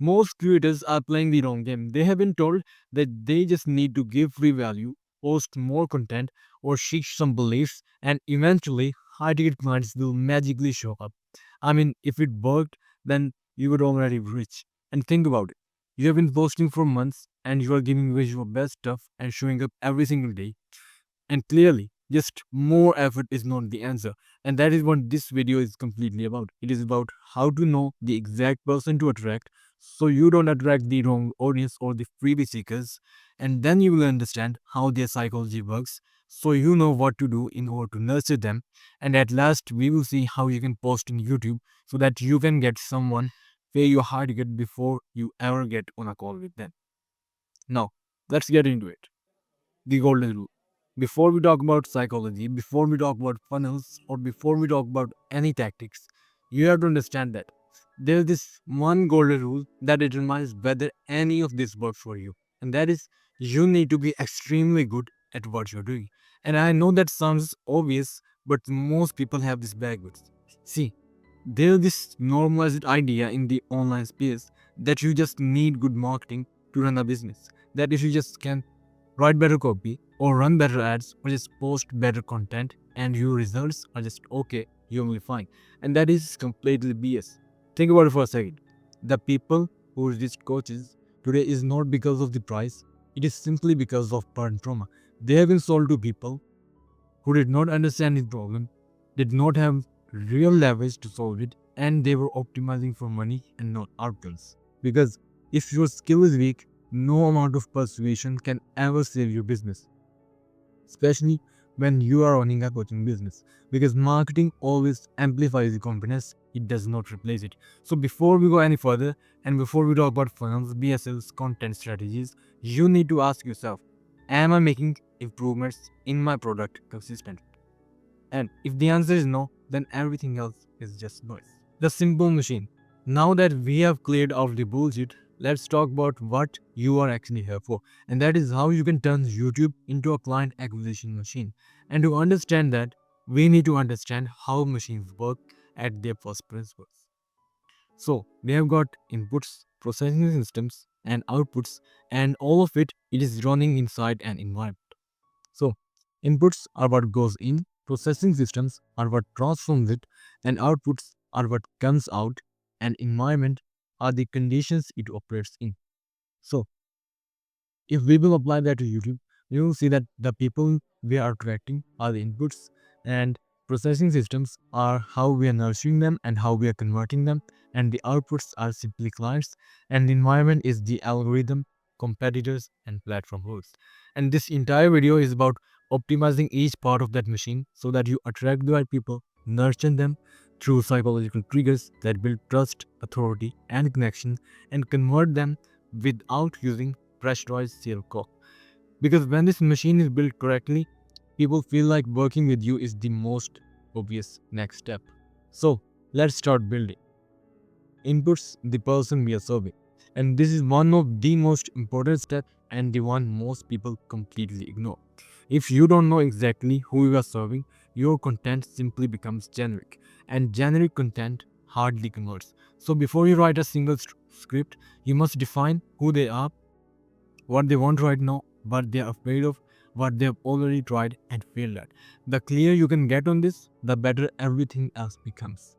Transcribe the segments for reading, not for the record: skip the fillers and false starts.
Most creators are playing the wrong game. They have been told that they just need to give free value, post more content, or share some beliefs, and eventually high ticket clients will magically show up. I mean, if it worked, then you would already be rich. And think about it. You have been posting for months and you are giving away your best stuff and showing up every single day. And clearly, just more effort is not the answer. And that is what this video is completely about. It is about how to know the exact person to attract so you don't attract the wrong audience or the freebie seekers. And then you will understand how their psychology works so you know what to do in order to nurture them. And at last, we will see how you can post in YouTube so that you can get someone pay you hard to get before you ever get on a call with them. Now, let's get into it. The golden rule. Before we talk about psychology, before we talk about funnels, or before we talk about any tactics, you have to understand that there's this one golden rule that determines whether any of this works for you. And that is you need to be extremely good at what you're doing. And I know that sounds obvious, but most people have this backwards. See, there's this normalized idea in the online space that you just need good marketing to run a business. That if you just can write better copy or run better ads or just post better content and your results are just okay, you will be fine. And that is completely BS. Think about it for a second. The people who reached coaches today is not because of the price, it is simply because of burn trauma. They have been sold to people who did not understand the problem, did not have real leverage to solve it, and they were optimizing for money and not outcomes. Because if your skill is weak, no amount of persuasion can ever save your business, especially when you are running a coaching business. Because marketing always amplifies the confidence, it does not replace it. So, before we go any further and before we talk about funnels, BSLs, content strategies, you need to ask yourself, am I making improvements in my product consistently? And if the answer is no, then everything else is just noise. The simple machine. Now that we have cleared out the bullshit, let's talk about what you are actually here for. And that is how you can turn YouTube into a client acquisition machine. And to understand that, we need to understand how machines work at their first principles. So, we have got inputs, processing systems, and outputs, and all of it is running inside an environment. So, inputs are what goes in, processing systems are what transforms it, and outputs are what comes out, and environment are the conditions it operates in. So, if we will apply that to YouTube, you will see that the people we are attracting are the inputs, and processing systems are how we are nurturing them and how we are converting them, and the outputs are simply clients, and the environment is the algorithm, competitors, and platform rules. And this entire video is about optimizing each part of that machine so that you attract the right people, nurture them through psychological triggers that build trust, authority, and connection, and convert them without using pressurized zero call. Because when this machine is built correctly, people feel like working with you is the most obvious next step. So let's start building. Inputs the person we are serving. And this is one of the most important steps and the one most people completely ignore. If you don't know exactly who you are serving, your content simply becomes generic. And generic content hardly converts. So before you write a single script, you must define who they are, what they want right now, what they are afraid of, what they have already tried and failed at. The clearer you can get on this, the better everything else becomes.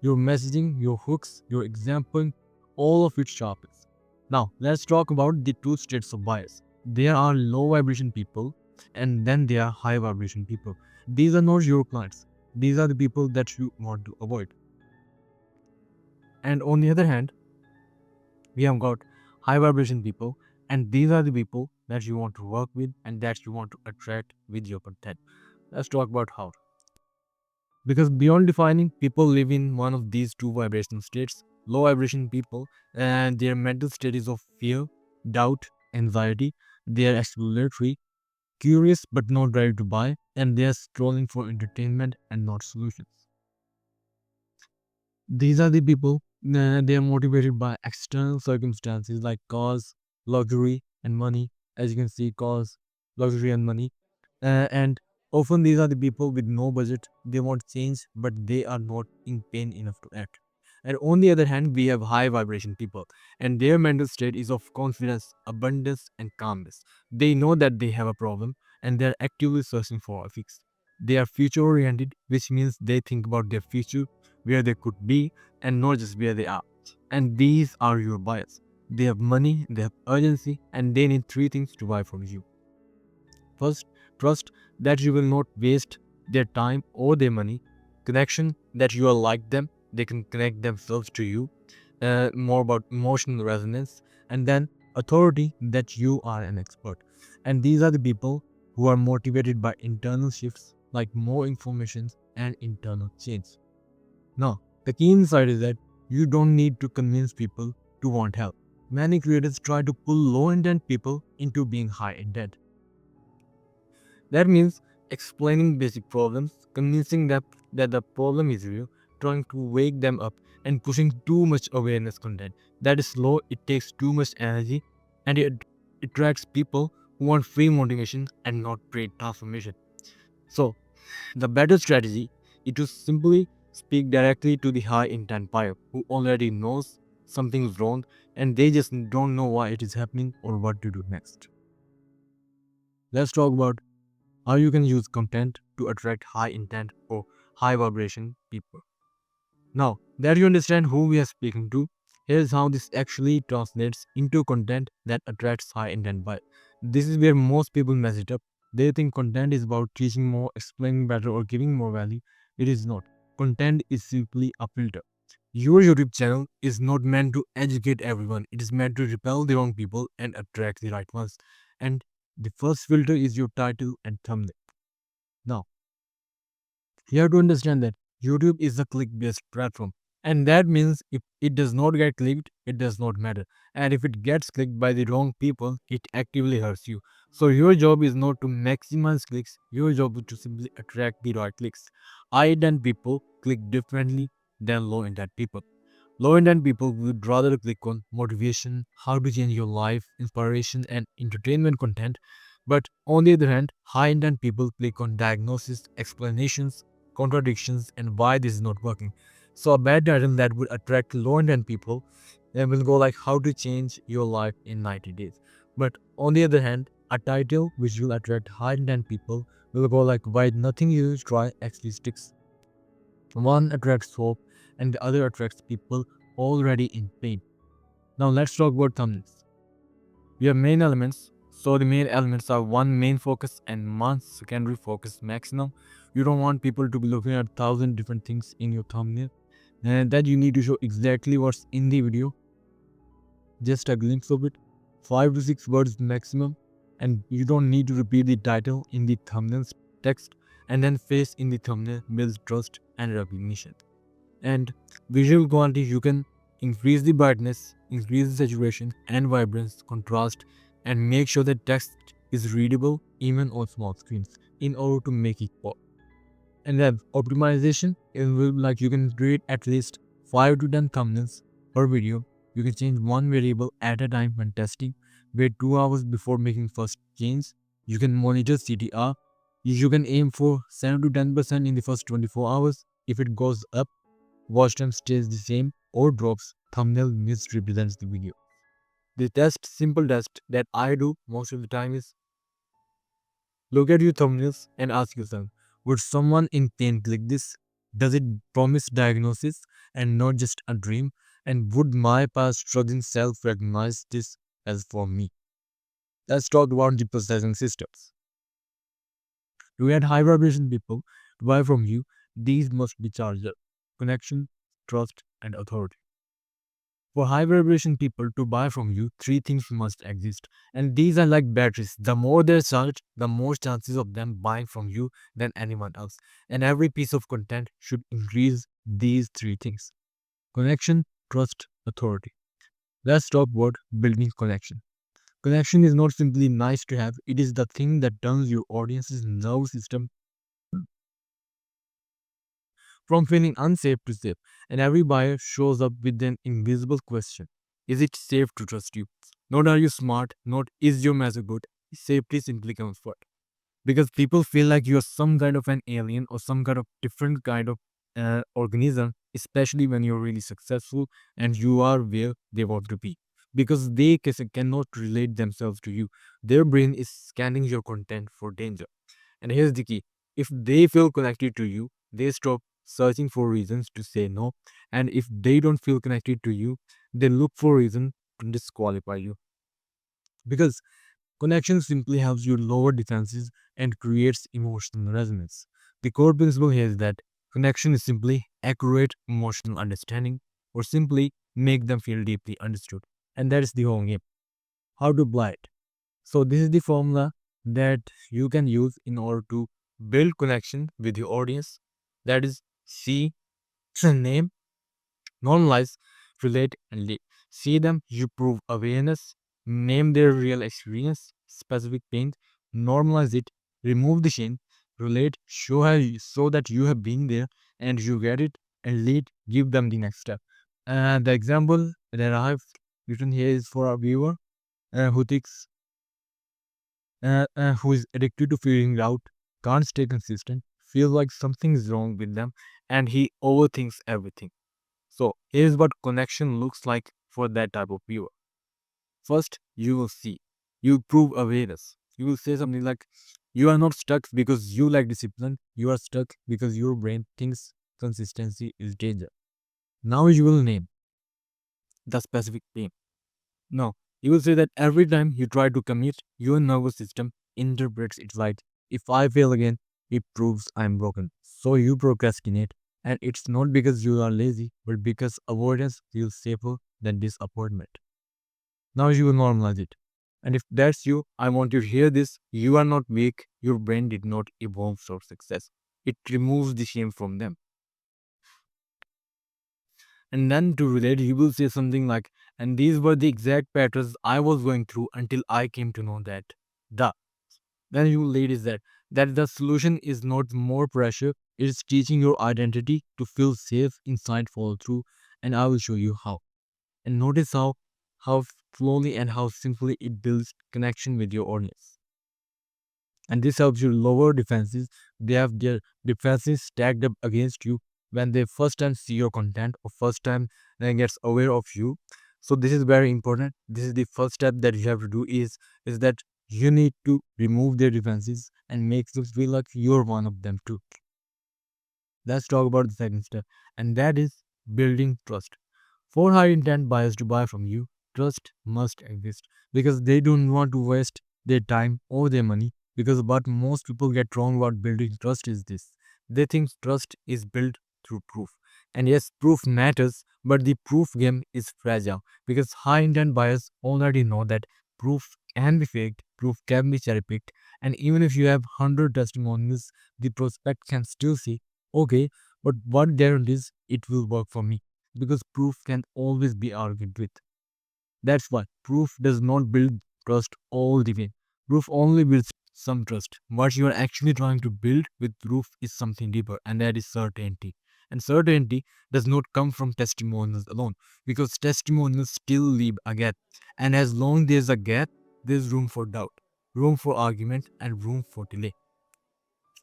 Your messaging, your hooks, your example, all of it sharpens. Now, let's talk about the two states of bias. There are low vibration people and then there are high vibration people. These are not your clients. These are the people that you want to avoid. And on the other hand, we have got high vibration people, and these are the people that you want to work with and that you want to attract with your content. Let's talk about how. Because beyond defining, people live in one of these two vibrational states. Low vibration people and their mental state is of fear, doubt, anxiety. They are exploratory, curious but not ready to buy, and they are scrolling for entertainment and not solutions. These are the people, they are motivated by external circumstances like cause, luxury, and money. As you can see, cause, luxury, and money. And often these are the people with no budget. They want change, but they are not in pain enough to act. And on the other hand, we have high vibration people, and their mental state is of confidence, abundance, and calmness. They know that they have a problem and they are actively searching for a fix. They are future oriented, which means they think about their future, where they could be, and not just where they are. And these are your buyers. They have money, they have urgency, and they need three things to buy from you. First, trust that you will not waste their time or their money. Connection that you are like them, they can connect themselves to you. More about emotional resonance. And then authority that you are an expert. And these are the people who are motivated by internal shifts like more information and internal change. Now, the key insight is that you don't need to convince people to want help. Many creators try to pull low intent people into being high intent. That means explaining basic problems, convincing them that the problem is real, trying to wake them up, and pushing too much awareness content. That is slow, it takes too much energy, and it attracts people who want free motivation and not paid transformation. So, the better strategy is to simply speak directly to the high intent buyer who already knows something's wrong and they just don't know why it is happening or what to do next. Let's talk about how you can use content to attract high intent or high vibration people. Now that you understand who we are speaking to, here's how this actually translates into content that attracts high intent buyer. This is where most people mess it up. They think content is about teaching more, explaining better, or giving more value. It is not. Content is simply a filter. Your YouTube channel is not meant to educate everyone. It is meant to repel the wrong people and attract the right ones. And the first filter is your title and thumbnail. Now, you have to understand that YouTube is a click-based platform. And that means if it does not get clicked, it does not matter. And if it gets clicked by the wrong people, it actively hurts you. So your job is not to maximize clicks, your job is to simply attract the right clicks. High intent people click differently than low intent people. Low intent people would rather click on motivation, how to change your life, inspiration, and entertainment content. But on the other hand, high intent people click on diagnosis, explanations, contradictions, and why this is not working. So, a bad title that would attract low intent people then will go like how to change your life in 90 days. But on the other hand, a title which will attract high intent people will go like why nothing you try actually sticks. One attracts hope and the other attracts people already in pain. Now let's talk about thumbnails. We have main elements. So the main elements are one main focus and one secondary focus maximum. You don't want people to be looking at 1,000 different things in your thumbnail. And that you need to show exactly what's in the video. Just a glimpse of it. 5 to 6 words maximum. And you don't need to repeat the title in the thumbnail's text. And then face in the thumbnail builds trust and recognition. And visual quality, you can increase the brightness, increase the saturation and vibrance, contrast, and make sure that text is readable even on small screens in order to make it pop. And then optimization, it will like you can create at least 5 to 10 thumbnails per video. You can change one variable at a time when testing. Wait 2 hours before making first change. You can monitor CTR. You can aim for 7 to 10% in the first 24 hours. If it goes up, watch time stays the same or drops, thumbnail misrepresents the video. The simple test that I do most of the time is look at your thumbnails and ask yourself, would someone in pain click this? Does it promise diagnosis and not just a dream? And would my past struggling self recognize this as for me? Let's talk about the processing systems. To get high vibration people to buy from you, these must be charged up. Connection, trust, and authority. For high vibration people to buy from you, three things must exist. And these are like batteries. The more they're charged, the more chances of them buying from you than anyone else. And every piece of content should increase these three things: connection, trust, authority. Let's talk about building connection. Connection is not simply nice to have, it is the thing that turns your audience's nervous system from feeling unsafe to safe, and every buyer shows up with an invisible question: is it safe to trust you? Not are you smart, not is your message good. Safety simply comes first. Because people feel like you're some kind of an alien or some kind of different kind of organism, especially when you're really successful and you are where they want to be. Because they cannot relate themselves to you. Their brain is scanning your content for danger. And here's the key, if they feel connected to you, they stop searching for reasons to say no. And if they don't feel connected to you, they look for reason to disqualify you. Because connection simply helps you lower defenses and creates emotional resonance. The core principle here is that connection is simply accurate emotional understanding, or simply make them feel deeply understood. And that is the whole game. How to apply it? So this is the formula that you can use in order to build connection with your audience. That is see, name, normalize, relate, and live. See them, you prove awareness, name their real experience, specific pain, normalize it, remove the shame, relate, so that you have been there and you get it, and lead, give them the next step. The example that I have written here is for our viewer who thinks who is addicted to figuring out, can't stay consistent, feels like something is wrong with them, and he overthinks everything. So here's what connection looks like for that type of viewer. First, you will see, you prove awareness. You will say something like, you are not stuck because you lack discipline, you are stuck because your brain thinks consistency is danger. Now you will name the specific pain. No, you will say that every time you try to commit, your nervous system interprets it like, if I fail again, it proves I'm broken. So you procrastinate, and it's not because you are lazy, but because avoidance feels safer than disappointment. Now you will normalize it. And if that's you, I want you to hear this. You are not weak. Your brain did not evolve for success. It removes the shame from them. And then to relate, he will say something like, and these were the exact patterns I was going through until I came to know that. The. Then you will lead is that the solution is not more pressure, it is teaching your identity to feel safe inside follow through, and I will show you how. And notice how slowly and how simply it builds connection with your audience. And this helps you lower defenses. They have their defenses stacked up against you when they first time see your content or first time they gets aware of you. So this is very important. This is the first step that you have to do is that you need to remove their defenses and make them feel like you're one of them too. Let's talk about the second step, and that is building trust. For high intent buyers to buy from you, trust must exist because they don't want to waste their time or their money. Because what most people get wrong about building trust is this, they think trust is built through proof. And yes, proof matters, but the proof game is fragile because high intent buyers already know that proof can be faked, proof can be cherry picked, and even if you have 100 testimonials, the prospect can still see, okay, but what guarantees it will work for me? Because proof can always be argued with. That's why proof does not build trust all the way. Proof only builds some trust. What you are actually trying to build with proof is something deeper, and that is certainty. And certainty does not come from testimonials alone, because testimonials still leave a gap. And as long there's a gap, there's room for doubt, room for argument, and room for delay.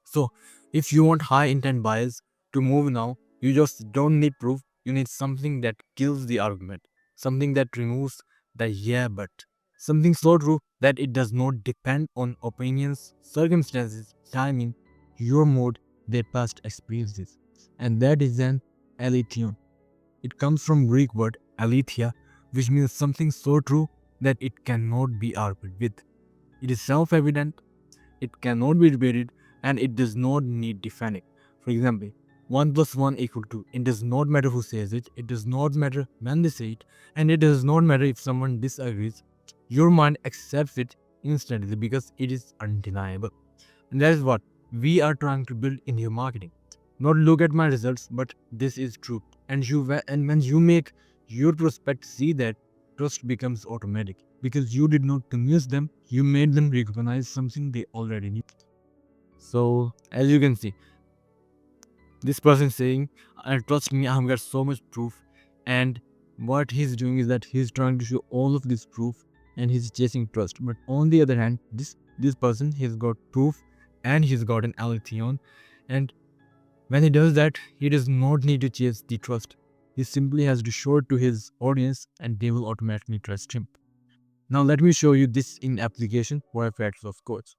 So, if you want high intent buyers to move now, you just don't need proof. You need something that kills the argument, something that removes the yeah but, something so true that it does not depend on opinions, circumstances, timing, your mood, their past experiences. And that is an alethioon. It comes from Greek word aletheia, which means something so true that it cannot be argued with. It is self-evident, it cannot be debated, and it does not need defending. For example, 1 plus 1 equal to. It does not matter who says it, it does not matter when they say it, and it does not matter if someone disagrees. Your mind accepts it instantly because it is undeniable. And that is what we are trying to build in your marketing. Not look at my results, but this is true. And when you make your prospect see that, trust becomes automatic because you did not convince them, you made them recognize something they already knew. So as you can see, this person saying, trust me, I've got so much proof. And what he's doing is that he's trying to show all of this proof and he's chasing trust. But on the other hand, this person, he's got proof and he's got an alethioon. And When he does that, he does not need to chase the trust. He simply has to show it to his audience and they will automatically trust him. Now let me show you this in application for effects of course.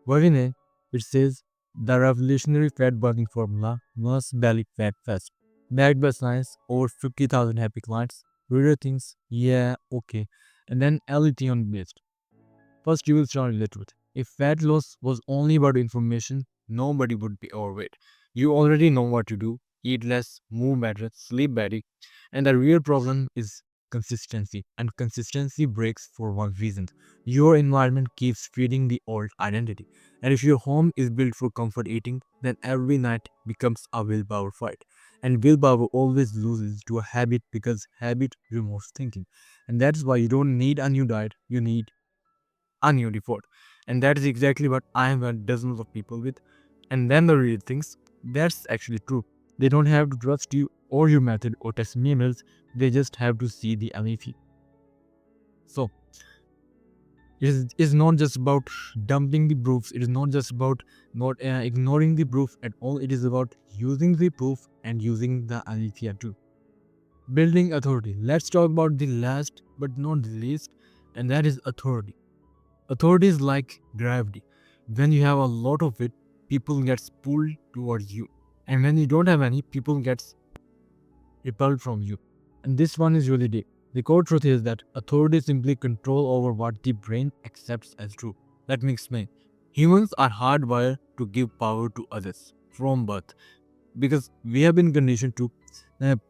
Within it says the revolutionary fat burning formula must belly fat fast. Backed by science, over 50,000 happy clients. Reader thinks, yeah, okay. And then LET on based. First, you will start with the truth. If fat loss was only about information, nobody would be overweight. You already know what to do: eat less, move better, sleep better. And the real problem is consistency. And consistency breaks for one reason: your environment keeps feeding the old identity. And if your home is built for comfort eating, then every night becomes a willpower fight. And willpower always loses to a habit because habit removes thinking. And that's why you don't need a new diet, you need a new default. And that is exactly what I have had dozens of people with. And then the real things, that's actually true. They don't have to trust you or your method or testimonials, they just have to see the MVP. So, it's not just about dumping the proofs, it is not just about not ignoring the proof at all, it is about using the proof and using the alethea too. Building authority. Let's talk about the last but not the least, and that is authority. Authority is like gravity. When you have a lot of it, people gets pulled towards you. And when you don't have any, people gets repelled from you. And this one is really deep. The core truth is that authority is simply control over what the brain accepts as true. Let me explain. Humans are hardwired to give power to others from birth because we have been conditioned to.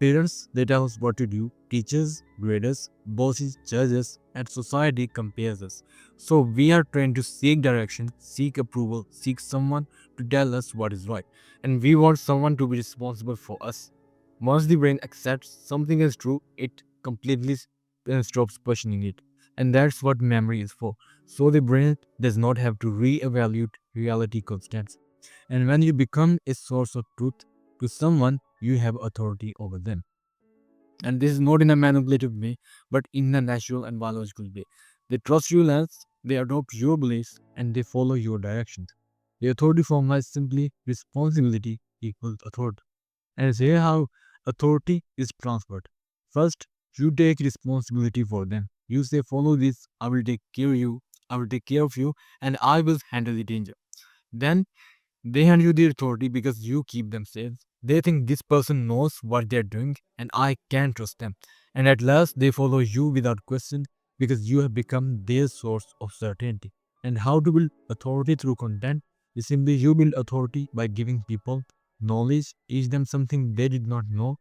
Parents, they tell us what to do, teachers grade us, bosses judge us, and society compares us. So we are trained to seek direction, seek approval, seek someone to tell us what is right, and we want someone to be responsible for us. Once the brain accepts something as true, it completely stops questioning it, and that's what memory is for. So the brain does not have to re-evaluate reality constants. And when you become a source of truth to someone, you have authority over them. And this is not in a manipulative way, but in a natural and biological way. They trust you less, they adopt your beliefs, and they follow your directions. The authority formula is simply responsibility equals authority. And it's here how authority is transferred. First, you take responsibility for them. You say, follow this, I will take care of you, I will take care of you, and I will handle the danger. Then they hand you the authority because you keep them safe. They think this person knows what they're doing and I can trust them. And at last, they follow you without question because you have become their source of certainty. And how to build authority through content is simply you build authority by giving people knowledge, teach them something they did not know,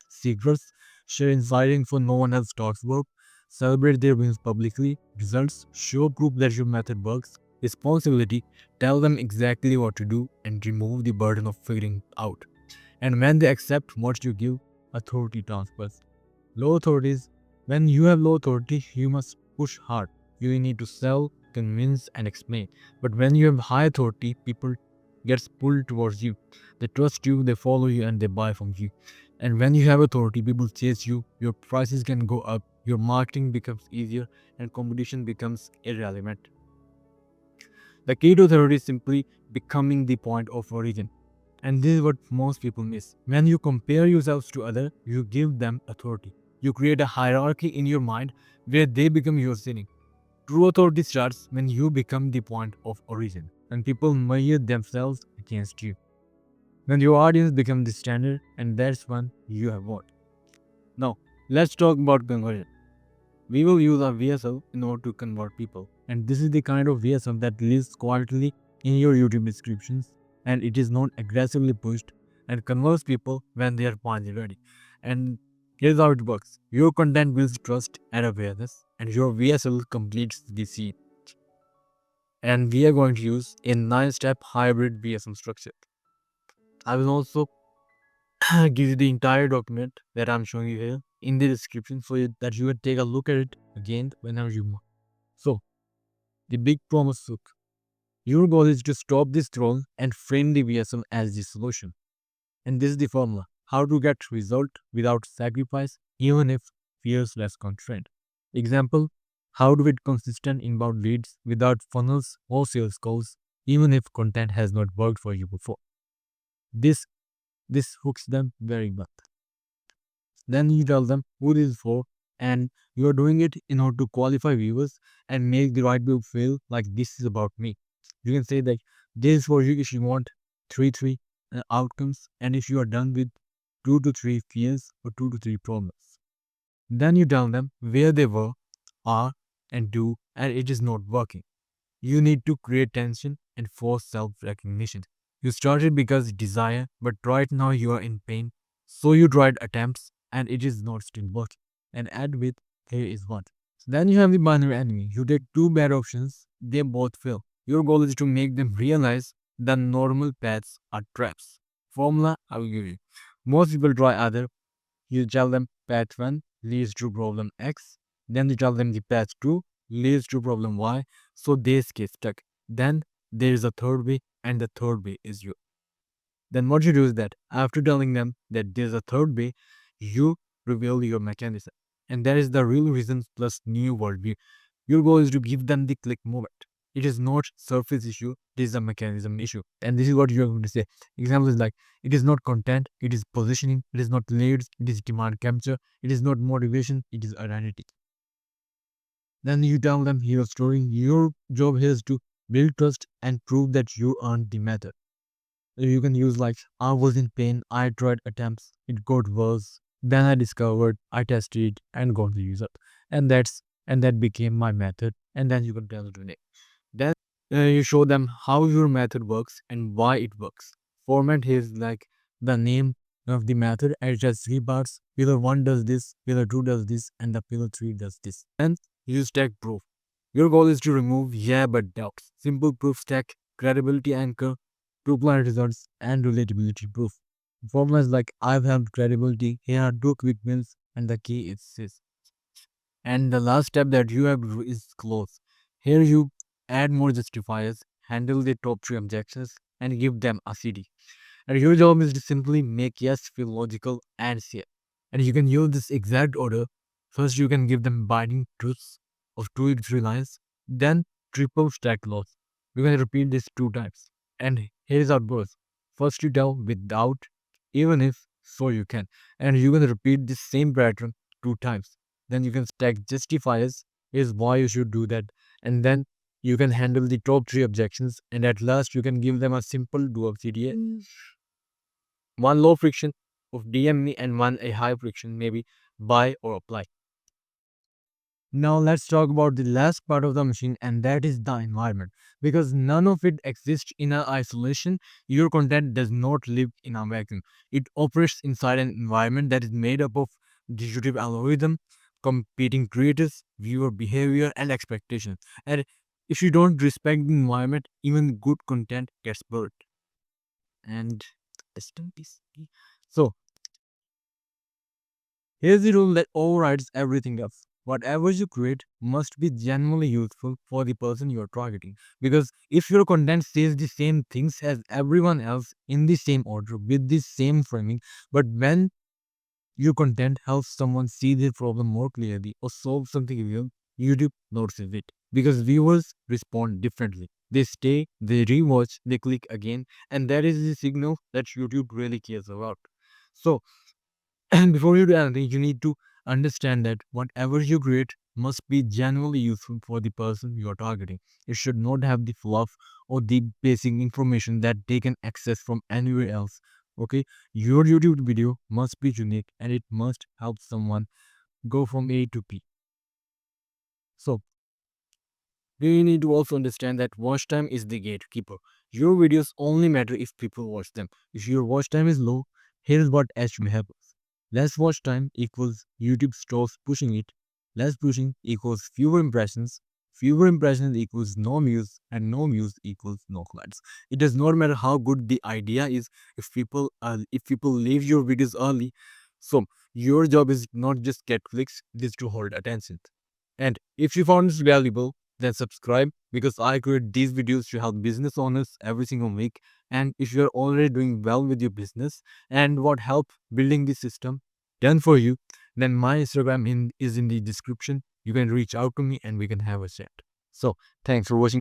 secrets, share inside info no one else talks about, celebrate their wins publicly, results, show proof that your method works, responsibility, tell them exactly what to do and remove the burden of figuring out. And when they accept what you give, authority transfers. Low authorities, when you have low authority, you must push hard. You need to sell, convince, and explain. But when you have high authority, people gets pulled towards you. They trust you, they follow you, and they buy from you. And when you have authority, people chase you, your prices can go up, your marketing becomes easier, and competition becomes irrelevant. The key to authority is simply becoming the point of origin. And this is what most people miss. When you compare yourselves to others, you give them authority. You create a hierarchy in your mind where they become your ceiling. True authority starts when you become the point of origin and people measure themselves against you. When your audience becomes the standard, and that's when you have won. Now, let's talk about conversion. We will use our VSL in order to convert people. And this is the kind of VSL that lives quietly in your YouTube descriptions and it is not aggressively pushed and converts people when they are finally ready. And here's how it works. Your content builds trust and awareness and your VSL completes the scene. And we are going to use a 9-step hybrid VSL structure. I will also give you the entire document that I'm showing you here in the description so that you can take a look at it again whenever you want. So, the big promise hook. Your goal is to stop this troll and frame the VSL as the solution. And this is the formula. How to get result without sacrifice, even if fears less constraint. Example, how to get consistent inbound leads without funnels or sales calls, even if content has not worked for you before. This this hooks them very much. Then you tell them who this is for, and you are doing it in order to qualify viewers and make the right people feel like this is about me. You can say that this is for you if you want three outcomes, and if you are done with 2 to 3 fears or 2 to 3 problems. Then you tell them where they were, are, and do, and it is not working. You need to create tension and force self recognition. You started because desire, but right now you are in pain. So you tried attempts and it is not still working. And add with here is one. So then you have the binary enemy. You take two bad options, they both fail. Your goal is to make them realize the normal paths are traps. Formula I will give you. Most people try either. You tell them path 1 leads to problem X, then you tell them the path 2 leads to problem Y, so they get stuck. Then there is a third way, and the third way is you. Then what you do is that after telling them that there's a third way, you reveal your mechanism. And that is the real reason plus new worldview. Your goal is to give them the click moment. It is not surface issue, it is a mechanism issue. And this is what you are going to say. Example is like, it is not content, it is positioning, it is not leads, it is demand capture, it is not motivation, it is identity. Then you tell them your story. Your job here is to build trust and prove that you earned the method. You can use like, I was in pain, I tried attempts, it got worse. Then I discovered, I tested it and got the result. And that became my method. And then you can tell it to. Then you show them how your method works and why it works. Format is like the name of the method and it has three parts. Pillar 1 does this, pillar 2 does this, and the pillar 3 does this. Then you stack proof. Your goal is to remove yeah but doubts. Simple proof stack, credibility anchor, proof line results, and relatability proof. Formula is like I've had credibility, here are two quick wins, and the key is this. And the last step that you have to do is close. Here you add more justifiers, handle the top three objections, and give them a CD. And your job is to simply make yes feel logical and safe. And you can use this exact order. First, you can give them binding truths of 2 to 3 lines, then triple stack loss. You can repeat this 2 times. And here is how it goes. First, you tell without, even if, so you can. And you can repeat this same pattern 2 times. Then you can stack justifiers, is why you should do that. And then you can handle the top three objections. And at last, you can give them a simple do of CDA. One low friction of DM me and one a high friction, maybe buy or apply. Now let's talk about the last part of the machine, and that is the environment. Because none of it exists in a isolation, your content does not live in a vacuum. It operates inside an environment that is made up of the YouTube algorithm, competing creators, viewer behavior, and expectations. And if you don't respect the environment, even good content gets burnt. And so here's the rule that overrides everything else. Whatever you create must be genuinely useful for the person you are targeting. Because if your content says the same things as everyone else in the same order with the same framing, but when your content helps someone see their problem more clearly or solve something real, YouTube notices it. Because viewers respond differently. They stay, they rewatch, they click again, and that is the signal that YouTube really cares about. So, and before you do anything, you need to understand that whatever you create must be genuinely useful for the person you are targeting. It should not have the fluff or the basic information that they can access from anywhere else. Okay, your YouTube video must be unique and it must help someone go from A to B. So, you need to also understand that watch time is the gatekeeper. Your videos only matter if people watch them. If your watch time is low, here's what actually happens. Less watch time equals YouTube stops pushing it. Less pushing equals fewer impressions. Fewer impressions equals no views, and no views equals no clients. It does not matter how good the idea is if people leave your videos early. So your job is not just get clicks, it is to hold attention. And if you found this valuable, then subscribe because I create these videos to help business owners every single week. And if you're already doing well with your business and what help building the system done for you, then my Instagram is in the description. You can reach out to me and we can have a chat. So thanks for watching.